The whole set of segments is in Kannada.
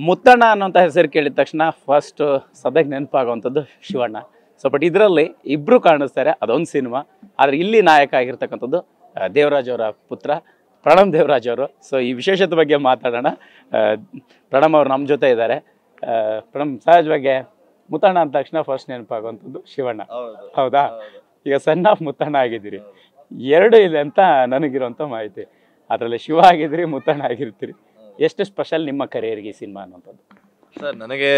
ಮುತ್ತಣ್ಣ ಅನ್ನೋಂಥ ಹೆಸರು ಕೇಳಿದ ತಕ್ಷಣ ಫಸ್ಟ್ ಸದ್ಯಕ್ಕೆ ನೆನಪಾಗುವಂಥದ್ದು ಶಿವಣ್ಣ. ಸೊ ಬಟ್ ಇದರಲ್ಲಿ ಇಬ್ಬರು ಕಾಣಿಸ್ತಾರೆ, ಅದೊಂದು ಸಿನಿಮಾ. ಆದರೆ ಇಲ್ಲಿ ನಾಯಕ ಆಗಿರ್ತಕ್ಕಂಥದ್ದು ದೇವರಾಜ್ ಅವರ ಪುತ್ರ ಪ್ರಣಮ್ ದೇವರಾಜ್ ಅವರು. ಸೊ ಈ ವಿಶೇಷತೆ ಬಗ್ಗೆ ಮಾತಾಡೋಣ. ಪ್ರಣಮ್ ಅವರು ನಮ್ಮ ಜೊತೆ ಇದ್ದಾರೆ. ಪ್ರಣಮ್, ಸಹಜವಾಗಿ ಮುತ್ತಣ್ಣ ಅಂದ ತಕ್ಷಣ ಫಸ್ಟ್ ನೆನಪಾಗುವಂಥದ್ದು ಶಿವಣ್ಣ, ಹೌದಾ? ಈಗ ಸನ್ ಆಫ್ ಮುತ್ತಣ್ಣ ಆಗಿದ್ದೀರಿ, ಎರಡು ಇದೆ ಅಂತ ನನಗಿರುವಂಥ ಮಾಹಿತಿ. ಅದರಲ್ಲಿ ಶಿವ ಆಗಿದ್ದೀರಿ, ಮುತ್ತಣ್ಣ ಆಗಿರ್ತೀರಿ. ಎಷ್ಟು ಸ್ಪೆಷಲ್ ನಿಮ್ಮ ಕರಿಯರ್ಗೆ ಈ ಸಿನಿಮಾ ಅನ್ನೋಂಥದ್ದು? ಸರ್, ನನಗೆ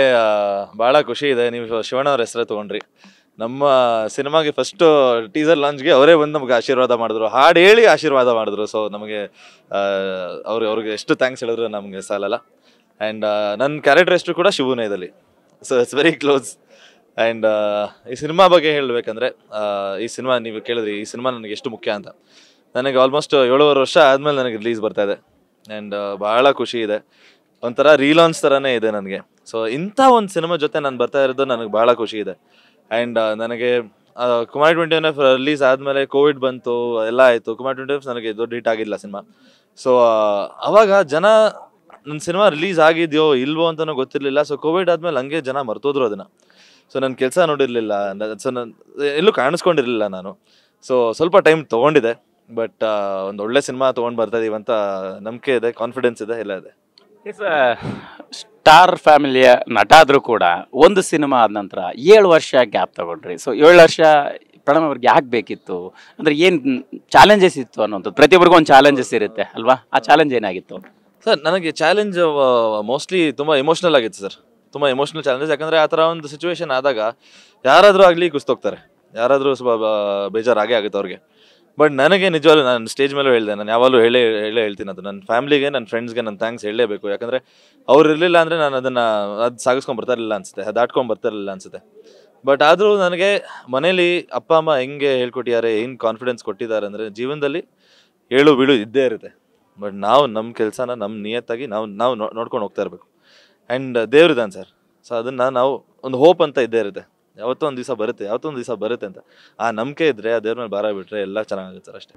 ಭಾಳ ಖುಷಿ ಇದೆ ನೀವು ಶಿವಣ್ಣ ಅವ್ರ ಹೆಸರೇ ತೊಗೊಂಡ್ರಿ. ನಮ್ಮ ಸಿನಿಮಾಗೆ ಫಸ್ಟು ಟೀಸರ್ ಲಾಂಚ್ಗೆ ಅವರೇ ಬಂದು ನಮಗೆ ಆಶೀರ್ವಾದ ಮಾಡಿದ್ರು, ಹಾಡು ಹೇಳಿ ಆಶೀರ್ವಾದ ಮಾಡಿದ್ರು. ಸೊ ನಮಗೆ ಅವ್ರಿಗೆ ಎಷ್ಟು ಥ್ಯಾಂಕ್ಸ್ ಹೇಳಿದ್ರು ನಮಗೆ ಸಾಲಲ್ಲ. ಆ್ಯಂಡ್ ನನ್ನ ಕ್ಯಾರೆಕ್ಟರ್ ಎಷ್ಟು ಕೂಡ ಶಿವನೇ ಇದರಲ್ಲಿ. So it's very close. And ಈ ಸಿನಿಮಾ ಬಗ್ಗೆ ಹೇಳಬೇಕಂದ್ರೆ, ಈ ಸಿನಿಮಾ ನೀವು ಕೇಳಿದ್ರಿ, ಈ ಸಿನಿಮಾ ನನಗೆ ಎಷ್ಟು ಮುಖ್ಯ ಅಂತ. ನನಗೆ ಆಲ್ಮೋಸ್ಟ್ 7.5 ವರ್ಷ ಆದಮೇಲೆ ನನಗೆ ರಿಲೀಸ್ ಬರ್ತಾ ಇದೆ. ಆ್ಯಂಡ್ ಭಾಳ ಖುಷಿ ಇದೆ, ಒಂಥರ ರೀಲಾಂಚ್ ಥರನೇ ಇದೆ ನನಗೆ. ಸೊ ಇಂಥ ಒಂದು ಸಿನಿಮಾ ಜೊತೆ ನಾನು ಬರ್ತಾ ಇರೋದು ನನಗೆ ಭಾಳ ಖುಷಿ ಇದೆ. ಆ್ಯಂಡ್ ನನಗೆ ಕುಮಾರ್ 21 ರಿಲೀಸ್ ಆದಮೇಲೆ ಕೋವಿಡ್ ಬಂತು, ಎಲ್ಲ ಆಯಿತು. ಕುಮಾರ್ 21 ನನಗೆ ದೊಡ್ಡ ಹಿಟ್ ಆಗಿಲ್ಲ ಸಿನಿಮಾ. ಸೊ ಅವಾಗ ಜನ ನನ್ನ ಸಿನಿಮಾ ರಿಲೀಸ್ ಆಗಿದೆಯೋ ಇಲ್ವೋ ಅಂತಲೂ ಗೊತ್ತಿರಲಿಲ್ಲ. ಸೊ ಕೋವಿಡ್ ಆದಮೇಲೆ ಹಂಗೆ ಜನ ಮರ್ತೋದ್ರು ಅದನ್ನು. ಸೊ ನನ್ನ ಕೆಲಸ ನೋಡಿರಲಿಲ್ಲ, ಸೊ ನಾನು ಎಲ್ಲೂ ಕಾಣಿಸ್ಕೊಂಡಿರಲಿಲ್ಲ ನಾನು. ಸೊ ಸ್ವಲ್ಪ ಟೈಮ್ ತೊಗೊಂಡಿದೆ, ಬಟ್ ಒಂದು ಒಳ್ಳೆ ಸಿನಿಮಾ ತೊಗೊಂಡು ಬರ್ತಾ ಇದೀವಿ ಅಂತ ನಂಬಿಕೆ ಇದೆ, ಕಾನ್ಫಿಡೆನ್ಸ್ ಇದೆ, ಎಲ್ಲ ಇದೆ. ಸ್ಟಾರ್ ಫ್ಯಾಮಿಲಿಯ ನಟ ಆದರೂ ಕೂಡ ಒಂದು ಸಿನಿಮಾ ಆದ ನಂತರ 7 ವರ್ಷ ಗ್ಯಾಪ್ ತಗೊಂಡ್ರಿ. ಸೊ 7 ವರ್ಷ ಪ್ರಣಮ್ ಅವ್ರಿಗೆ ಯಾಕೆ ಬೇಕಿತ್ತು? ಅಂದರೆ ಏನು ಚಾಲೆಂಜಸ್ ಇತ್ತು ಅನ್ನೋಂಥದ್ದು? ಪ್ರತಿಯೊಬ್ಬರಿಗೂ ಒಂದು ಚಾಲೆಂಜಸ್ ಇರುತ್ತೆ ಅಲ್ವಾ? ಆ ಚಾಲೆಂಜ್ ಏನಾಗಿತ್ತು ಸರ್? ನನಗೆ ಚಾಲೆಂಜ್ ಮೋಸ್ಟ್ಲಿ ತುಂಬ ಎಮೋಷ್ನಲ್ ಆಗಿತ್ತು ಸರ್, ತುಂಬ ಎಮೋಷ್ನಲ್ ಚಾಲೆಂಜಸ್. ಯಾಕಂದರೆ ಆ ಥರ ಒಂದು ಸಿಚುವೇಶನ್ ಆದಾಗ ಯಾರಾದರೂ ಆಗಲಿ ಕುಸ್ತೋಗ್ತಾರೆ, ಯಾರಾದರೂ ಸ್ವಲ್ಪ ಬೇಜಾರಾಗೇ ಆಗುತ್ತೆ ಅವ್ರಿಗೆ. ಬಟ್ ನನಗೆ ನಿಜವಾಗ್ಲೂ ನಾನು ಸ್ಟೇಜ್ ಮೇಲೂ ಹೇಳಿದೆ, ನಾನು ಯಾವಾಗಲೂ ಹೇಳ್ತೀನಿ ಅದು. ನನ್ನ ಫ್ಯಾಮಿಲಿಗೆ, ನನ್ನ ಫ್ರೆಂಡ್ಸ್ಗೆ ನಾನು ಥ್ಯಾಂಕ್ಸ್ ಹೇಳಲೇಬೇಕು. ಯಾಕಂದರೆ ಅವ್ರು ಇರಲಿಲ್ಲ ಅಂದರೆ ನಾನು ಅದು ಸಾಗಿಸ್ಕೊಂಡು ಬರ್ತಾ ಇರಲಿಲ್ಲ ಅನಿಸುತ್ತೆ, ದಾಟ್ಕೊಂಡು ಬರ್ತಾ ಇರಲಿಲ್ಲ ಅನಿಸುತ್ತೆ. ಬಟ್ ಆದರೂ ನನಗೆ ಮನೇಲಿ ಅಪ್ಪ ಅಮ್ಮ ಹೆಂಗೆ ಹೇಳ್ಕೊಟ್ಟಿದ್ದಾರೆ, ಏನು ಕಾನ್ಫಿಡೆನ್ಸ್ ಕೊಟ್ಟಿದ್ದಾರೆ ಅಂದರೆ, ಜೀವನದಲ್ಲಿ ಏಳು ಬೀಳು ಇದ್ದೇ ಇರುತ್ತೆ. ಬಟ್ ನಾವು ನಮ್ಮ ಕೆಲಸನ ನಮ್ಮ ನಿಯತ್ತಾಗಿ ನಾವು ನೋಡ್ಕೊಂಡು ಹೋಗ್ತಾ ಇರಬೇಕು. And ದೇವ್ರಿದ್ದಾನೆ sir. ಸೊ ಅದನ್ನು ನಾವು ಒಂದು ಹೋಪ್ ಅಂತ ಇದ್ದೇ ಇರುತ್ತೆ, ಯಾವತ್ತೋ ಒಂದು ದಿವಸ ಬರುತ್ತೆ ಅಂತ. ಆ ನಂಬಿಕೆ ಇದ್ದರೆ, ಆ ದೇವ್ರ ಮೇಲೆ ಭಾರ ಬಿಟ್ಟರೆ ಎಲ್ಲ ಚೆನ್ನಾಗುತ್ತೆ ಸರ್, ಅಷ್ಟೇ.